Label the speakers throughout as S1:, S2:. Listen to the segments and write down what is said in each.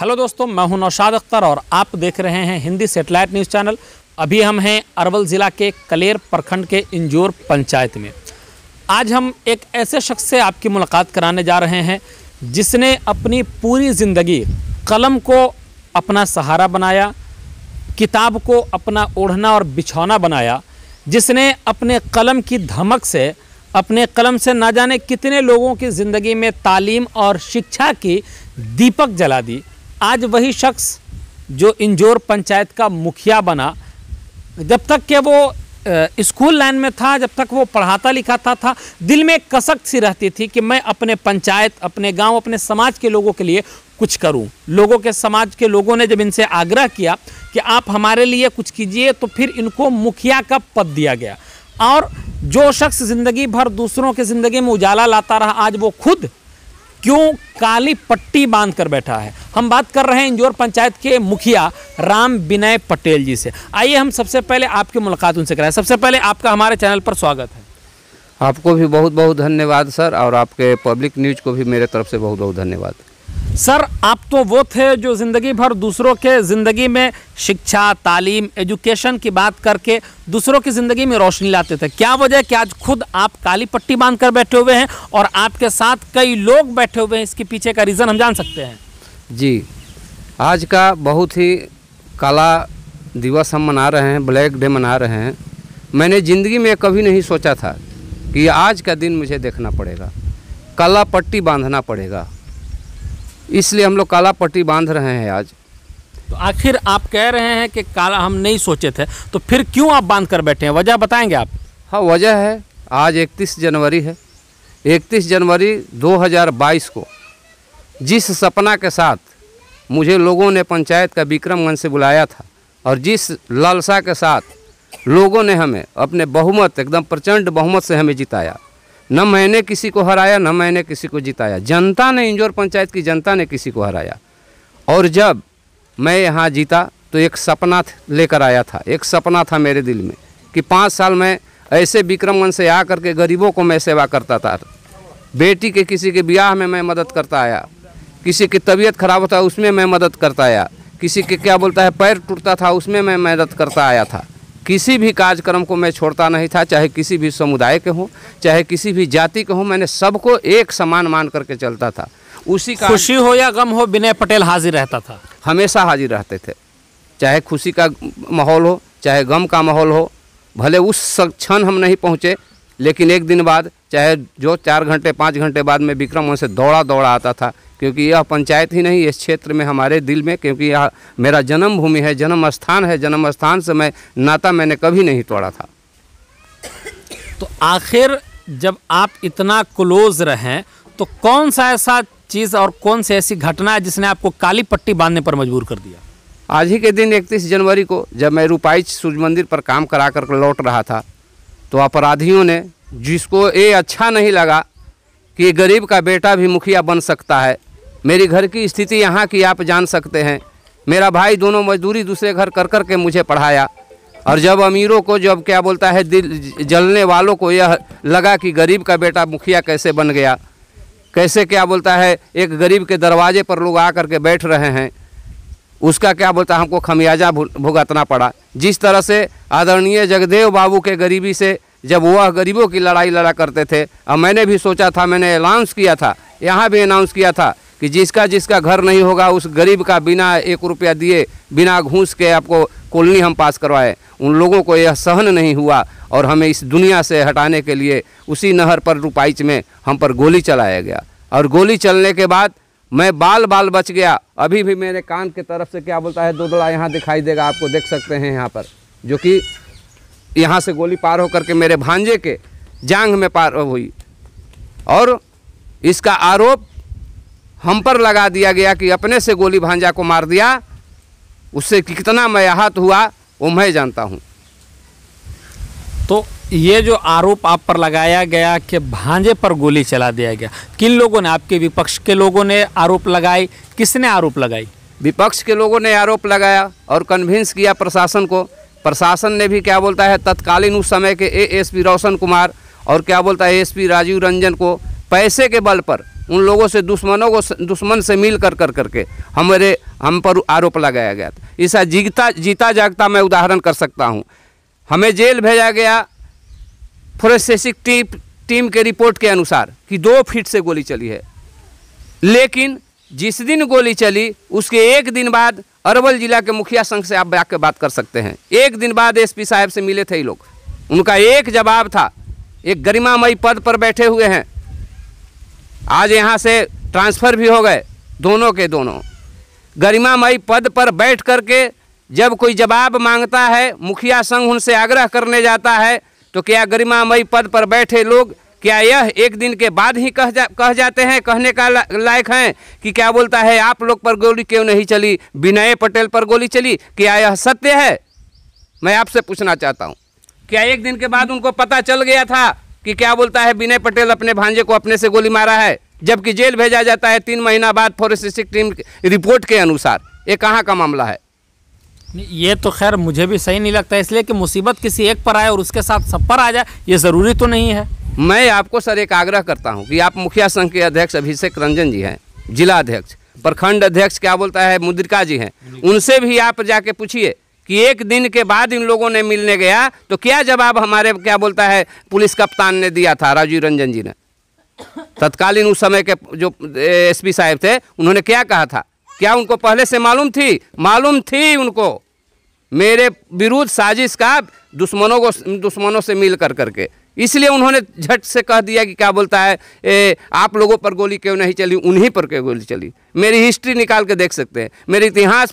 S1: Hello दोस्तों, मैं हूं नौशाद अख्तर और आप देख रहे हैं हिंदी सैटेलाइट न्यूज़ चैनल। अभी हम हैं अरवल ज़िला के कलेर प्रखंड के इंजोर पंचायत में। आज हम एक ऐसे शख्स से आपकी मुलाकात कराने जा रहे हैं जिसने अपनी पूरी ज़िंदगी कलम को अपना सहारा बनाया, किताब को अपना ओढ़ना और बिछौना बनाया, जिसने अपने कलम की धमक से, अपने कलम से ना जाने कितने लोगों की ज़िंदगी में तालीम और शिक्षा की दीपक जला दी। आज वही शख्स जो इंजोर पंचायत का मुखिया बना, जब तक कि वो स्कूल लाइन में था, जब तक वो पढ़ाता लिखाता था, दिल में कसक सी रहती थी कि मैं अपने पंचायत, अपने गांव, अपने समाज के लोगों के लिए कुछ करूं। लोगों के, समाज के लोगों ने जब इनसे आग्रह किया कि आप हमारे लिए कुछ कीजिए, तो फिर इनको मुखिया का पद दिया गया। और जो शख्स ज़िंदगी भर दूसरों की ज़िंदगी में उजाला लाता रहा, आज वो खुद क्यों काली पट्टी बांध कर बैठा है। हम बात कर रहे हैं इंजोर पंचायत के मुखिया राम विनय पटेल जी से। आइए हम सबसे पहले आपकी मुलाकात उनसे कराएं। सबसे पहले आपका हमारे चैनल पर स्वागत है।
S2: आपको भी बहुत बहुत धन्यवाद सर, और आपके पब्लिक न्यूज़ को भी मेरे तरफ से बहुत बहुत धन्यवाद।
S1: सर, आप तो वो थे जो ज़िंदगी भर दूसरों के ज़िंदगी में शिक्षा, तालीम, एजुकेशन की बात करके दूसरों की ज़िंदगी में रोशनी लाते थे। क्या वजह है कि आज खुद आप काली पट्टी बांध कर बैठे हुए हैं और आपके साथ कई लोग बैठे हुए हैं? इसके पीछे का रीज़न हम जान सकते हैं?
S2: जी, आज का बहुत ही काला दिवस हम मना रहे हैं, ब्लैक डे मना रहे हैं। मैंने ज़िंदगी में कभी नहीं सोचा था कि आज का दिन मुझे देखना पड़ेगा, काला पट्टी बांधना पड़ेगा, इसलिए हम लोग काला पट्टी बांध रहे हैं आज।
S1: तो आखिर आप कह रहे हैं कि काला हम नहीं सोचे थे, तो फिर क्यों आप बांध कर बैठे हैं? वजह बताएंगे आप?
S2: हाँ, वजह है, आज 31 जनवरी है। 31 जनवरी 2022 को जिस सपना के साथ मुझे लोगों ने पंचायत का विक्रमगंज से बुलाया था, और जिस लालसा के साथ लोगों ने हमें अपने बहुमत, एकदम प्रचंड बहुमत से हमें जिताया, न मैंने किसी को हराया, न मैंने किसी को जिताया, जनता ने, इंजोर पंचायत की जनता ने किसी को हराया। और जब मैं यहाँ जीता तो एक सपना लेकर आया था। एक सपना था मेरे दिल में कि 5 साल में ऐसे विक्रमगंज से आकर के गरीबों को मैं सेवा करता था। बेटी के किसी के ब्याह में मैं मदद करता आया, किसी की तबीयत खराब होता है उसमें मैं मदद करता आया, किसी के क्या बोलता है पैर टूटता था उसमें मैं मदद करता आया था। किसी भी कार्यक्रम को मैं छोड़ता नहीं था, चाहे किसी भी समुदाय के हो, चाहे किसी भी जाति के हो, मैंने सबको एक समान मान करके चलता था। उसी का, क्षुशी
S1: हो या गम हो, विनय पटेल हाजिर रहता था,
S2: हमेशा हाजिर रहते थे। चाहे खुशी का माहौल हो, चाहे गम का माहौल हो, भले उस क्षण हम नहीं पहुँचे, लेकिन एक दिन बाद, चाहे जो 4 घंटे 5 घंटे बाद मैं विक्रमगंज से दौड़ा आता था, क्योंकि यह पंचायत ही नहीं, इस क्षेत्र में हमारे दिल में, क्योंकि यह मेरा जन्मभूमि है, जन्म स्थान है, जन्म स्थान से मैं नाता मैंने कभी नहीं तोड़ा था।
S1: तो आखिर जब आप इतना क्लोज रहें, तो कौन सा ऐसा चीज़ और कौन सी ऐसी घटना है जिसने आपको काली पट्टी बांधने पर मजबूर कर दिया?
S2: आज ही के दिन 31 जनवरी को जब मैं रूपाई सूर्य मंदिर पर काम करा कर लौट रहा था, तो अपराधियों ने, जिसको ये अच्छा नहीं लगा कि गरीब का बेटा भी मुखिया बन सकता है, मेरी घर की स्थिति यहाँ की आप जान सकते हैं, मेरा भाई दोनों मजदूरी दूसरे घर कर कर के मुझे पढ़ाया, और जब अमीरों को, जब क्या बोलता है दिल जलने वालों को यह लगा कि गरीब का बेटा मुखिया कैसे बन गया, कैसे क्या बोलता है एक गरीब के दरवाजे पर लोग आ कर के बैठ रहे हैं, उसका क्या बोलता है हमको खमियाजा भुगतना पड़ा। जिस तरह से आदरणीय जगदेव बाबू के गरीबी से जब वह गरीबों की लड़ाई लड़ा करते थे, और मैंने भी सोचा था, मैंने अनाउंस किया था, यहाँ भी अनाउंस किया था कि जिसका घर नहीं होगा उस गरीब का बिना 1 रुपया दिए, बिना घूस के आपको कॉलोनी हम पास करवाए। उन लोगों को यह सहन नहीं हुआ और हमें इस दुनिया से हटाने के लिए उसी नहर पर रूपाइच में हम पर गोली चलाया गया, और गोली चलने के बाद मैं बाल बच गया। अभी भी मेरे कान के तरफ से क्या बोलता है दोदड़ा यहाँ दिखाई देगा, आपको देख सकते हैं यहाँ पर, जो कि यहाँ से गोली पार होकर के मेरे भांजे के जांघ में पार हुई, और इसका आरोप हम पर लगा दिया गया कि अपने से गोली भांजा को मार दिया। उससे कितना मैं आहत हुआ वो मैं जानता हूँ।
S1: तो ये जो आरोप आप पर लगाया गया कि भांजे पर गोली चला दिया गया, किन लोगों ने? आपके विपक्ष के लोगों ने आरोप लगाई? किसने आरोप लगाई?
S2: विपक्ष के लोगों ने आरोप लगाया और कन्विंस किया प्रशासन को। प्रशासन ने भी क्या बोलता है तत्कालीन उस समय के एएसपी रोशन कुमार और क्या बोलता है एएसपी राजीव रंजन को पैसे के बल पर उन लोगों से दुश्मन से मिल करके हम पर आरोप लगाया गया था। इसका जीता जागता मैं उदाहरण कर सकता हूँ। हमें जेल भेजा गया फोरेंसिक टीम के रिपोर्ट के अनुसार कि 2 फीट से गोली चली है, लेकिन जिस दिन गोली चली उसके एक दिन बाद अरवल जिला के मुखिया संघ से आप आके बात कर सकते हैं। एक दिन बाद एसपी साहब से मिले थे ये लोग, उनका एक जवाब था। एक गरिमामयी पद पर बैठे हुए हैं, आज यहाँ से ट्रांसफ़र भी हो गए, दोनों के दोनों गरिमामयी पद पर बैठ करके जब कोई जवाब मांगता है, मुखिया संघ उनसे आग्रह करने जाता है, तो क्या गरिमामयी पद पर बैठे लोग क्या यह एक दिन के बाद ही कह जाते हैं, कहने का लायक हैं कि क्या बोलता है आप लोग पर गोली क्यों नहीं चली, विनय पटेल पर गोली चली? क्या यह सत्य है? मैं आपसे पूछना चाहता हूँ, क्या एक दिन के बाद उनको पता चल गया था कि क्या बोलता है विनय पटेल अपने भांजे को अपने से गोली मारा है, जबकि जेल भेजा जाता है 3 महीना बाद फोरेंसिक टीम रिपोर्ट के अनुसार? ये कहाँ का मामला है?
S1: ये तो खैर मुझे भी सही नहीं लगता, इसलिए कि मुसीबत किसी एक पर आए और उसके साथ सब पर आ जाए, ये ज़रूरी तो नहीं है।
S2: मैं आपको सर एक आग्रह करता हूं कि आप मुखिया संघ के अध्यक्ष अभिषेक रंजन जी हैं, जिला अध्यक्ष, प्रखंड अध्यक्ष क्या बोलता है मुद्रिका जी हैं, उनसे भी आप जाके पूछिए कि एक दिन के बाद इन लोगों ने मिलने गया तो क्या जवाब हमारे क्या बोलता है पुलिस कप्तान ने दिया था, राजीव रंजन जी ने। तत्कालीन उस समय के जो एसपी साहब थे उन्होंने क्या कहा था? क्या उनको पहले से मालूम थी? मालूम थी उनको मेरे विरुद्ध साजिश का, दुश्मनों से मिल करके, इसलिए उन्होंने झट से कह दिया कि क्या बोलता है आप लोगों पर गोली क्यों नहीं चली, उन्हीं पर क्यों गोली चली। मेरी हिस्ट्री निकाल के देख सकते हैं, मेरे इतिहास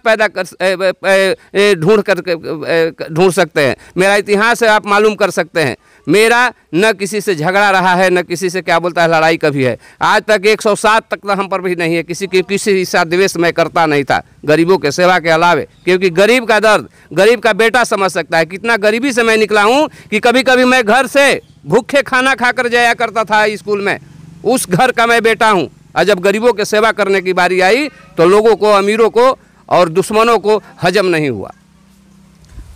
S2: ढूंढ सकते हैं, मेरा इतिहास आप मालूम कर सकते हैं। मेरा न किसी से झगड़ा रहा है, न किसी से क्या बोलता है लड़ाई कभी है। आज तक 107 तक हम पर भी नहीं है, किसी साथ द्वेष मैं करता नहीं था गरीबों के सेवा के अलावे, क्योंकि गरीब का दर्द गरीब का बेटा समझ सकता है। कितना गरीबी से मैं निकला हूँ कि कभी कभी मैं घर से भूखे खाना खाकर जाया करता था स्कूल में, उस घर का मैं बेटा हूँ। और जब गरीबों की सेवा करने की बारी आई तो लोगों को, अमीरों को और दुश्मनों को हजम नहीं हुआ।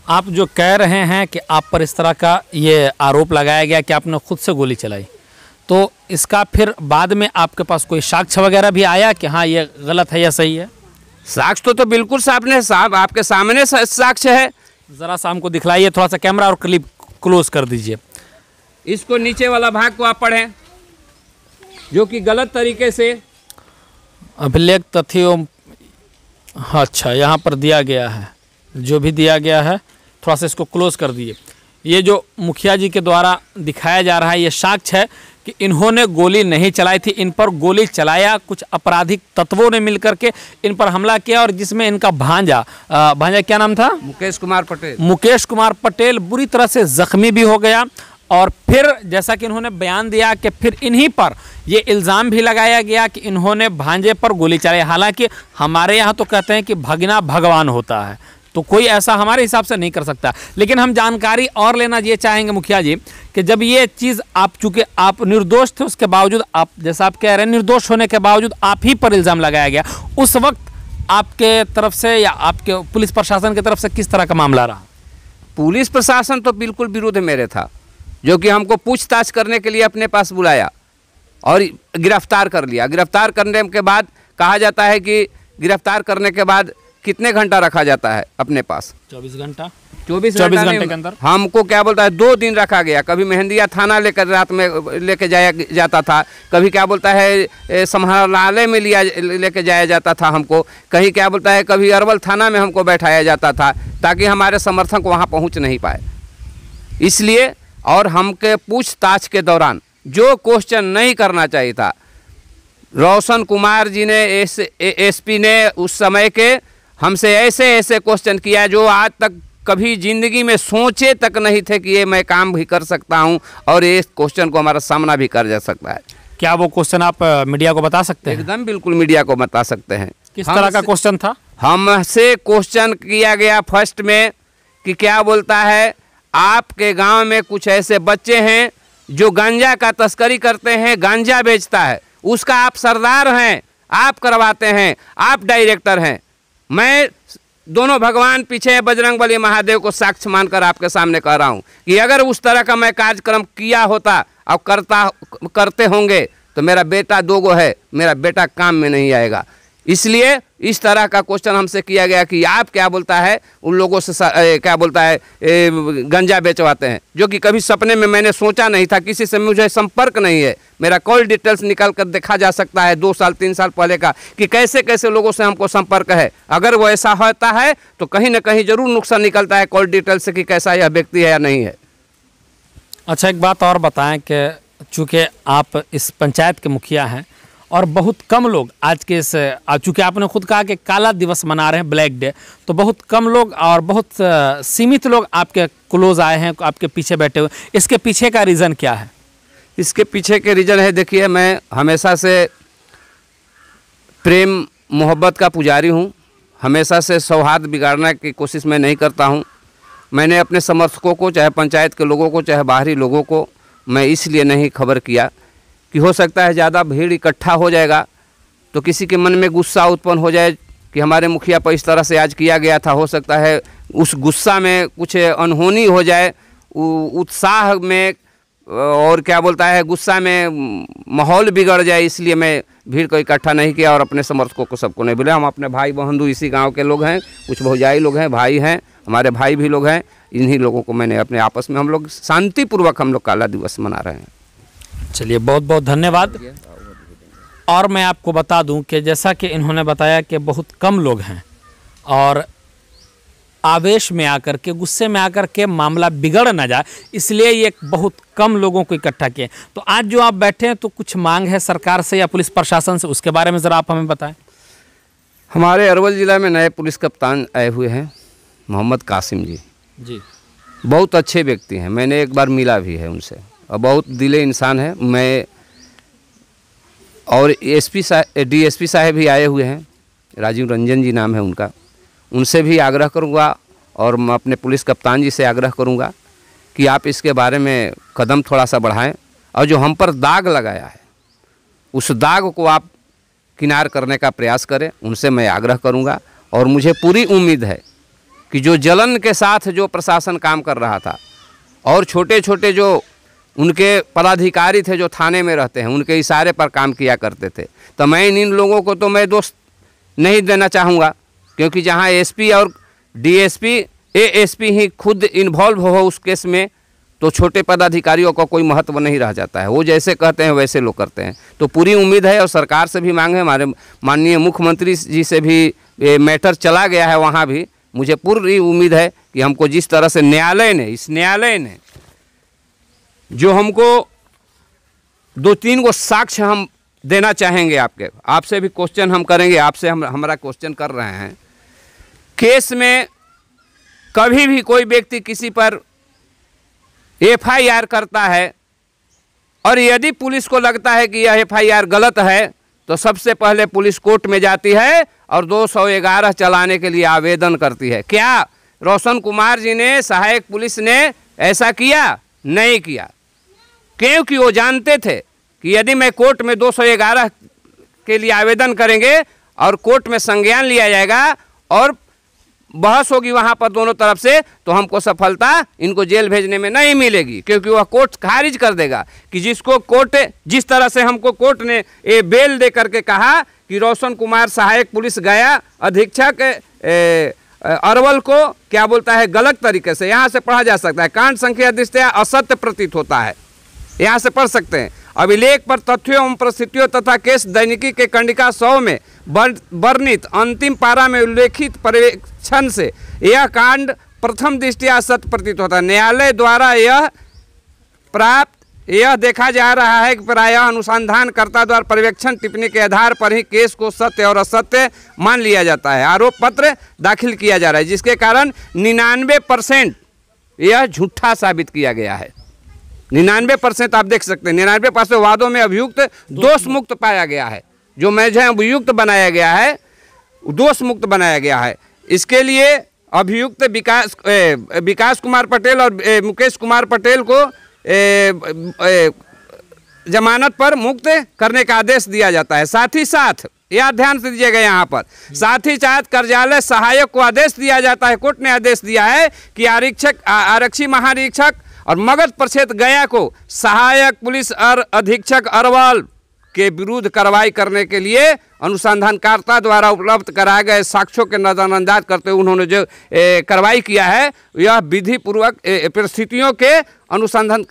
S1: आप जो कह रहे हैं कि आप पर इस तरह का ये आरोप लगाया गया कि आपने खुद से गोली चलाई, तो इसका फिर बाद में आपके पास कोई साक्ष्य वगैरह भी आया कि हाँ ये गलत है या सही है?
S2: साक्ष्य तो बिल्कुल साहब आपके सामने साक्ष्य है।
S1: ज़रा सा हमको दिखलाइए, थोड़ा सा कैमरा और क्लिप क्लोज कर दीजिए।
S2: इसको नीचे वाला भाग को आप पढ़ें, जो कि गलत तरीके से
S1: अभिलेख तथ्यों, अच्छा यहाँ पर दिया गया है, जो भी दिया गया है थोड़ा सा इसको क्लोज कर दिए। ये जो मुखिया जी के द्वारा दिखाया जा रहा है ये साक्ष्य है कि इन्होंने गोली नहीं चलाई थी, इन पर गोली चलाया कुछ आपराधिक तत्वों ने मिलकर के इन पर हमला किया, और जिसमें इनका भांजा क्या नाम था? मुकेश कुमार पटेल बुरी तरह से जख्मी भी हो गया। और फिर जैसा कि इन्होंने बयान दिया कि फिर इन्हीं पर ये इल्ज़ाम भी लगाया गया कि इन्होंने भांजे पर गोली चलाई। हालांकि हमारे यहाँ तो कहते हैं कि भगना भगवान होता है, तो कोई ऐसा हमारे हिसाब से नहीं कर सकता। लेकिन हम जानकारी और लेना ये चाहेंगे मुखिया जी कि जब ये चीज़ आप, चूँकि आप निर्दोष थे, उसके बावजूद आप, जैसा आप कह रहे हैं, निर्दोष होने के बावजूद आप ही पर इल्ज़ाम लगाया गया, उस वक्त आपके तरफ से या आपके पुलिस प्रशासन की तरफ से किस तरह का मामला रहा?
S2: पुलिस प्रशासन तो बिल्कुल विरुद्ध मेरे था, जो कि हमको पूछताछ करने के लिए अपने पास बुलाया और गिरफ्तार कर लिया। गिरफ्तार करने के बाद कहा जाता है कि गिरफ्तार करने के बाद कितने घंटा रखा जाता है अपने पास?
S1: 24 घंटा।
S2: 24 घंटे के अंदर हमको क्या बोलता है 2 दिन रखा गया। कभी मेहंदिया थाना लेकर रात में लेके जाया जाता था, कभी क्या बोलता है समाहरणालय में लेके जाया जाता था हमको, कहीं क्या बोलता है कभी अरवल थाना में हमको बैठाया जाता था, ताकि हमारे समर्थक वहाँ पहुँच नहीं पाए। इसलिए और हमके पूछताछ के दौरान जो क्वेश्चन नहीं करना चाहिए था, रोशन कुमार जी ने एसपी ने उस समय के हमसे ऐसे क्वेश्चन किया जो आज तक कभी ज़िंदगी में सोचे तक नहीं थे कि ये मैं काम भी कर सकता हूं और ये क्वेश्चन को हमारा सामना भी कर जा सकता है।
S1: क्या वो क्वेश्चन आप मीडिया को बता सकते हैं?
S2: एकदम बिल्कुल मीडिया को बता सकते हैं।
S1: किस तरह का क्वेश्चन था?
S2: हमसे क्वेश्चन किया गया फर्स्ट में कि क्या बोलता है आपके गांव में कुछ ऐसे बच्चे हैं जो गांजा का तस्करी करते हैं, गांजा बेचता है, उसका आप सरदार हैं, आप करवाते हैं, आप डायरेक्टर हैं। मैं दोनों भगवान पीछे बजरंगबली महादेव को साक्ष्य मानकर आपके सामने कह रहा हूं कि अगर उस तरह का मैं कार्यक्रम किया होता और करते होंगे तो मेरा बेटा 2 गो है, मेरा बेटा काम में नहीं आएगा। इसलिए इस तरह का क्वेश्चन हमसे किया गया कि आप क्या बोलता है उन लोगों से क्या बोलता है गंजा बेचवाते हैं, जो कि कभी सपने में मैंने सोचा नहीं था। किसी से मुझे संपर्क नहीं है। मेरा कॉल डिटेल्स निकाल कर देखा जा सकता है 2 साल 3 साल पहले का, कि कैसे कैसे लोगों से हमको संपर्क है। अगर वो ऐसा होता है तो कहीं ना कहीं जरूर नुकसान निकलता है कॉल डिटेल से कि कैसा यह व्यक्ति है या नहीं है।
S1: अच्छा, एक बात और बताएं कि चूँकि आप इस पंचायत के मुखिया हैं और बहुत कम लोग आज के इस, चूँकि आपने खुद कहा कि काला दिवस मना रहे हैं, ब्लैक डे, तो बहुत कम लोग और बहुत सीमित लोग आपके क्लोज आए हैं, आपके पीछे बैठे हुए। इसके पीछे का रीज़न क्या है?
S2: इसके पीछे के रीज़न है, देखिए मैं हमेशा से प्रेम मोहब्बत का पुजारी हूँ। हमेशा से सौहार्द बिगाड़ने की कोशिश मैं नहीं करता हूँ। मैंने अपने समर्थकों को, चाहे पंचायत के लोगों को, चाहे बाहरी लोगों को, मैं इसलिए नहीं खबर किया कि हो सकता है ज़्यादा भीड़ इकट्ठा हो जाएगा तो किसी के मन में गुस्सा उत्पन्न हो जाए कि हमारे मुखिया पर इस तरह से आज किया गया था। हो सकता है उस गुस्सा में कुछ अनहोनी हो जाए, उत्साह में और क्या बोलता है गुस्सा में माहौल बिगड़ जाए, इसलिए मैं भीड़ को इकट्ठा नहीं किया और अपने समर्थकों को सबको नहीं बुलाया। हम अपने भाई बंधु इसी गांव के लोग हैं, कुछ भौजाई लोग हैं, भाई हैं, हमारे भाई भी लोग हैं। इन्हीं लोगों को मैंने अपने आपस में, हम लोग शांतिपूर्वक हम लोग काला दिवस मना रहे हैं।
S1: चलिए, बहुत बहुत धन्यवाद। और मैं आपको बता दूं कि जैसा कि इन्होंने बताया कि बहुत कम लोग हैं और आवेश में आकर के, गुस्से में आकर के मामला बिगड़ ना जाए, इसलिए ये बहुत कम लोगों को इकट्ठा किए। तो आज जो आप बैठे हैं, तो कुछ मांग है सरकार से या पुलिस प्रशासन से, उसके बारे में ज़रा आप हमें बताएं।
S2: हमारे अरवल ज़िला में नए पुलिस कप्तान आए हुए हैं, मोहम्मद कासिम जी। बहुत अच्छे व्यक्ति हैं, मैंने एक बार मिला भी है उनसे और बहुत दिले इंसान है। मैं और DSP साहब भी आए हुए हैं, राजीव रंजन जी नाम है उनका, उनसे भी आग्रह करूंगा और मैं अपने पुलिस कप्तान जी से आग्रह करूंगा कि आप इसके बारे में कदम थोड़ा सा बढ़ाएं और जो हम पर दाग लगाया है उस दाग को आप किनार करने का प्रयास करें, उनसे मैं आग्रह करूंगा। और मुझे पूरी उम्मीद है कि जो जलन के साथ जो प्रशासन काम कर रहा था और छोटे छोटे जो उनके पदाधिकारी थे जो थाने में रहते हैं, उनके इशारे पर काम किया करते थे, तो मैं इन लोगों को तो मैं दोस्त नहीं देना चाहूँगा, क्योंकि जहाँ SP और DSP ASP ही खुद इन्वॉल्व हो उस केस में, तो छोटे पदाधिकारियों का कोई महत्व नहीं रह जाता है। वो जैसे कहते हैं वैसे लोग करते हैं। तो पूरी उम्मीद है और सरकार से भी मांग है, हमारे माननीय मुख्यमंत्री जी से भी मैटर चला गया है, वहाँ भी मुझे पूरी उम्मीद है कि हमको जिस तरह से इस न्यायालय ने जो हमको 2-3 गो साक्ष्य हम देना चाहेंगे, आपसे भी क्वेश्चन हम करेंगे, आपसे हमारा क्वेश्चन कर रहे हैं। केस में कभी भी कोई व्यक्ति किसी पर FIR करता है और यदि पुलिस को लगता है कि यह FIR गलत है, तो सबसे पहले पुलिस कोर्ट में जाती है और 211 चलाने के लिए आवेदन करती है। क्या रोशन कुमार जी ने, सहायक पुलिस ने ऐसा किया? नहीं किया, क्योंकि वो जानते थे कि यदि मैं कोर्ट में 211 के लिए आवेदन करेंगे और कोर्ट में संज्ञान लिया जाएगा और बहस होगी वहाँ पर दोनों तरफ से, तो हमको सफलता इनको जेल भेजने में नहीं मिलेगी, क्योंकि वह कोर्ट खारिज कर देगा कि जिसको कोर्ट, जिस तरह से हमको कोर्ट ने ये बेल दे करके कहा कि रोशन कुमार सहायक पुलिस गया अधीक्षक अरवल को क्या बोलता है गलत तरीके से, यहाँ से पढ़ा जा सकता है, कांड संख्या दृष्टया असत्य प्रतीत होता है, यहाँ से पढ़ सकते हैं। अभिलेख पर तथ्यों एवं परिस्थितियों तथा केस दैनिकी के कंडिका 100 में वर्णित अंतिम पारा में उल्लेखित पर्यवेक्षण से यह कांड प्रथम दृष्टया असत्य प्रतीत होता है। न्यायालय द्वारा यह देखा जा रहा है कि प्रायः अनुसंधानकर्ता द्वारा पर्यवेक्षण टिप्पणी के आधार पर ही केस को सत्य और असत्य मान लिया जाता है। आरोप पत्र दाखिल किया जा रहा है, जिसके कारण 99% यह झूठा साबित किया गया है। 99% आप देख सकते हैं, 99% वादों में अभियुक्त दोष मुक्त पाया गया है। जो मैच है अभियुक्त बनाया गया है, दोष मुक्त बनाया गया है। इसके लिए अभियुक्त विकास कुमार पटेल और मुकेश कुमार पटेल को जमानत पर मुक्त करने का आदेश दिया जाता है। साथ ही साथ यह ध्यान से दीजिएगा यहाँ पर, साथ ही साथ कार्यालय सहायक को आदेश दिया जाता है। कोर्ट ने आदेश दिया है कि आरक्षी महानिरीक्षक और मगध प्रक्षेत्र गया को सहायक पुलिस अधीक्षक अरवल के विरुद्ध कार्रवाई करने के लिए अनुसंधानकर्ता द्वारा उपलब्ध कराए गए साक्ष्यों के नजरअंदाज करते हुए उन्होंने जो कार्रवाई किया है, यह विधि पूर्वक परिस्थितियों के अनुसंधान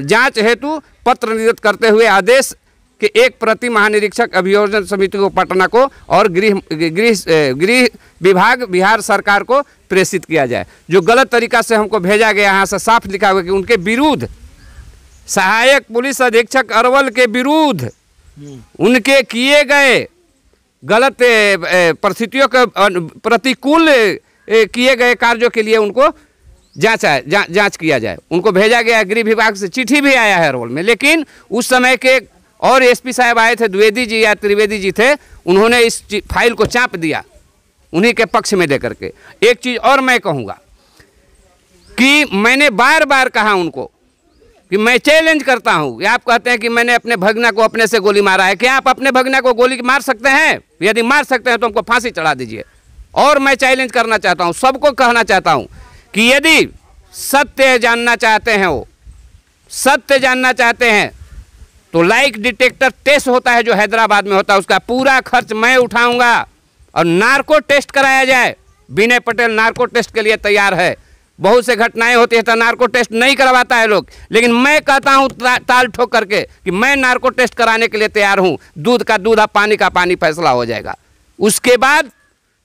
S2: जांच हेतु पत्र निर्गत करते हुए आदेश कि एक प्रति महानिरीक्षक अभियोजन समिति को पटना को और गृह विभाग बिहार सरकार को प्रेषित किया जाए। जो गलत तरीका से हमको भेजा गया, यहाँ से साफ लिखा हुआ कि उनके विरुद्ध सहायक पुलिस अधीक्षक अरवल के विरुद्ध उनके किए गए गलत परिस्थितियों के प्रतिकूल किए गए कार्यों के लिए उनको जांच किया जाए। उनको भेजा गया, गृह विभाग से चिट्ठी भी आया है अरवल में, लेकिन उस समय के और एसपी साहब आए थे, द्विवेदी जी या त्रिवेदी जी थे, उन्होंने इस फाइल को चाप दिया उन्हीं के पक्ष में दे करके। एक चीज़ और मैं कहूँगा कि मैंने बार बार कहा उनको कि मैं चैलेंज करता हूँ। आप कहते हैं कि मैंने अपने भगना को अपने से गोली मारा है। क्या आप अपने भगना को गोली मार सकते हैं? यदि मार सकते हैं तो हमको फांसी चढ़ा दीजिए। और मैं चैलेंज करना चाहता हूँ, सबको कहना चाहता हूँ कि यदि सत्य जानना चाहते हैं, वो सत्य जानना चाहते हैं तो लाइक डिटेक्टर टेस्ट होता है जो हैदराबाद में होता है, उसका पूरा खर्च मैं उठाऊंगा और नार्को टेस्ट कराया जाए। विनय पटेल नार्को टेस्ट के लिए तैयार है। बहुत से घटनाएं होती है तो नार्को टेस्ट नहीं करवाता है लोग, लेकिन मैं कहता हूं ताल ठोक करके कि मैं नार्को टेस्ट कराने के लिए तैयार हूं। दूध का दूध और पानी का पानी फैसला हो जाएगा। उसके बाद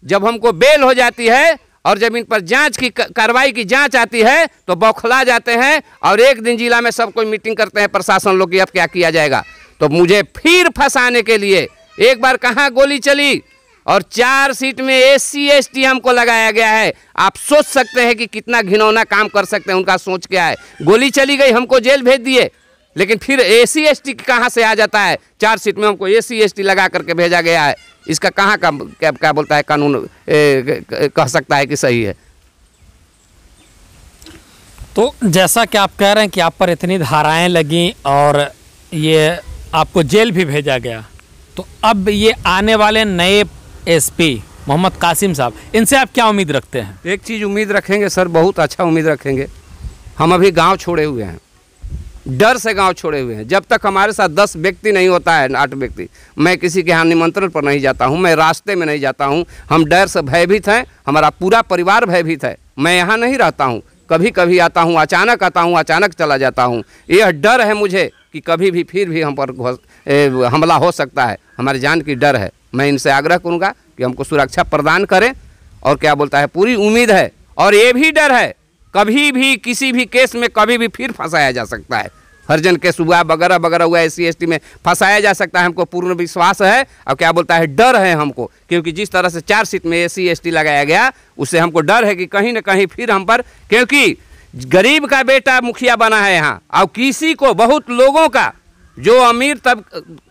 S2: जब हमको बेल हो जाती है और जब इन पर जांच की कार्रवाई की जांच आती है तो बौखला जाते हैं और एक दिन जिला में सब कोई मीटिंग करते हैं प्रशासन लोग की अब क्या किया जाएगा। तो मुझे फिर फंसाने के लिए एक बार कहाँ गोली चली और 4 सीट में SC ST हमको लगाया गया है। आप सोच सकते हैं कि कितना घिनौना काम कर सकते हैं, उनका सोच क्या है। गोली चली गई, हमको जेल भेज दिए, लेकिन फिर SC ST कहाँ से आ जाता है? 4 सीट में हमको SC ST लगा करके भेजा गया है। इसका कहाँ का क्या बोलता है कानून कह सकता है कि सही है?
S1: तो जैसा कि आप कह रहे हैं कि आप पर इतनी धाराएं लगी और ये आपको जेल भी भेजा गया, तो अब ये आने वाले नए SP मोहम्मद कासिम साहब, इनसे आप क्या उम्मीद रखते हैं?
S2: एक चीज़ उम्मीद रखेंगे सर, बहुत अच्छा उम्मीद रखेंगे। हम अभी गांव छोड़े हुए हैं, डर से गांव छोड़े हुए हैं। जब तक हमारे साथ 10 व्यक्ति नहीं होता है, 8 व्यक्ति, मैं किसी के यहाँ निमंत्रण पर नहीं जाता हूँ, मैं रास्ते में नहीं जाता हूँ। हम डर से भयभीत हैं, हमारा पूरा परिवार भयभीत है। मैं यहाँ नहीं रहता हूँ, कभी कभी आता हूँ, अचानक आता हूँ, अचानक चला जाता हूँ। यह डर है मुझे कि कभी भी फिर भी हम पर हमला हो सकता है, हमारी जान की डर है। मैं इनसे आग्रह करूँगा कि हमको सुरक्षा प्रदान करें और क्या बोलता है, पूरी उम्मीद है। और ये भी डर है कभी भी किसी भी केस में कभी भी फिर फंसाया जा सकता है। हरिजन केस हुआ, वगैरह वगैरह हुआ, SC ST में फंसाया जा सकता है। हमको पूर्ण विश्वास है और क्या बोलता है, डर है हमको, क्योंकि जिस तरह से 4 सीट में SC ST लगाया गया, उससे हमको डर है कि कहीं ना कहीं फिर हम पर, क्योंकि गरीब का बेटा मुखिया बना है यहाँ, और किसी को, बहुत लोगों का, जो अमीर तब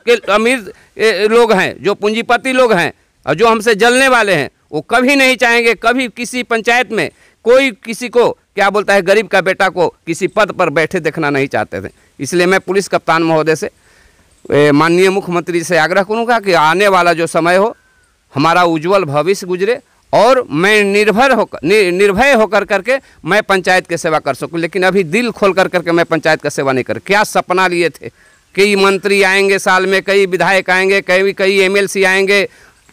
S2: के अमीर लोग हैं, जो पूंजीपति लोग हैं और जो हमसे जलने वाले हैं, वो कभी नहीं चाहेंगे कभी किसी पंचायत में कोई किसी को क्या बोलता है, गरीब का बेटा को किसी पद पर बैठे देखना नहीं चाहते थे। इसलिए मैं पुलिस कप्तान महोदय से, माननीय मुख्यमंत्री से आग्रह करूंगा कि आने वाला जो समय हो, हमारा उज्जवल भविष्य गुजरे और मैं निर्भय होकर करके मैं पंचायत की सेवा कर सकूं। लेकिन अभी दिल खोल कर करके मैं पंचायत का सेवा नहीं कर। क्या सपना लिए थे, कई मंत्री आएंगे साल में, कई विधायक आएंगे, कई MLC आएंगे,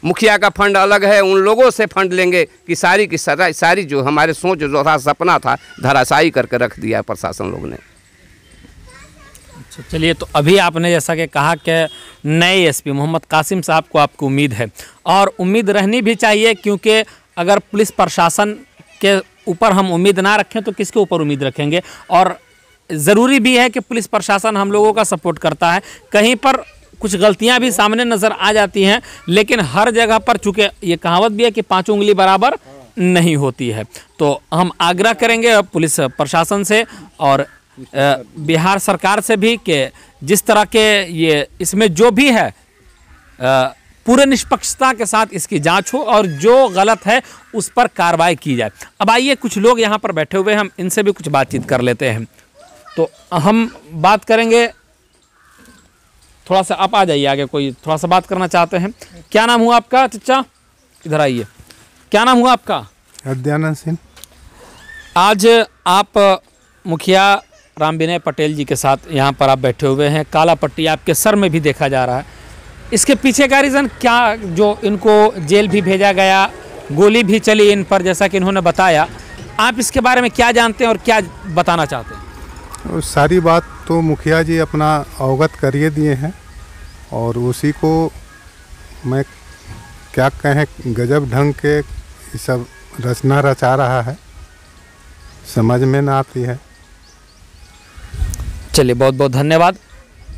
S2: मुखिया का फंड अलग है, उन लोगों से फंड लेंगे कि सारी की सारी जो हमारे सोच जो था, सपना था, धराशायी करके रख दिया प्रशासन लोग ने।
S1: अच्छा, चलिए, तो अभी आपने जैसा कि कहा कि नए SP मोहम्मद कासिम साहब को आपको उम्मीद है, और उम्मीद रहनी भी चाहिए, क्योंकि अगर पुलिस प्रशासन के ऊपर हम उम्मीद ना रखें तो किसके ऊपर उम्मीद रखेंगे। और ज़रूरी भी है कि पुलिस प्रशासन हम लोगों का सपोर्ट करता है। कहीं पर कुछ गलतियां भी सामने नज़र आ जाती हैं, लेकिन हर जगह पर, चूँकि ये कहावत भी है कि 5 उंगली बराबर नहीं होती है, तो हम आग्रह करेंगे पुलिस प्रशासन से और बिहार सरकार से भी कि जिस तरह के ये इसमें जो भी है पूरे निष्पक्षता के साथ इसकी जांच हो और जो गलत है उस पर कार्रवाई की जाए। अब आइए, कुछ लोग यहाँ पर बैठे हुए हैं, हम इनसे भी कुछ बातचीत कर लेते हैं। तो हम बात करेंगे, थोड़ा सा आप आ जाइए आगे, कोई थोड़ा सा बात करना चाहते हैं। क्या नाम हुआ आपका चचा? इधर आइए, क्या नाम हुआ आपका?
S3: अद्यानंद सिंह।
S1: आज आप मुखिया राम विनय पटेल जी के साथ यहाँ पर आप बैठे हुए हैं। काला पट्टी आपके सर में भी देखा जा रहा है। इसके पीछे का रीज़न क्या, जो इनको जेल भी भेजा गया, गोली भी चली इन पर जैसा कि इन्होंने बताया, आप इसके बारे में क्या जानते हैं और क्या बताना चाहते हैं?
S3: और सारी बात तो मुखिया जी अपना अवगत करिए दिए हैं और उसी को मैं क्या कहें, गजब ढंग के ये सब रचना रचा रहा है, समझ में ना आती है।
S1: चलिए, बहुत बहुत धन्यवाद।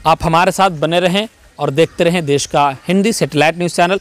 S1: आप हमारे साथ बने रहें और देखते रहें देश का हिंदी सैटेलाइट न्यूज़ चैनल।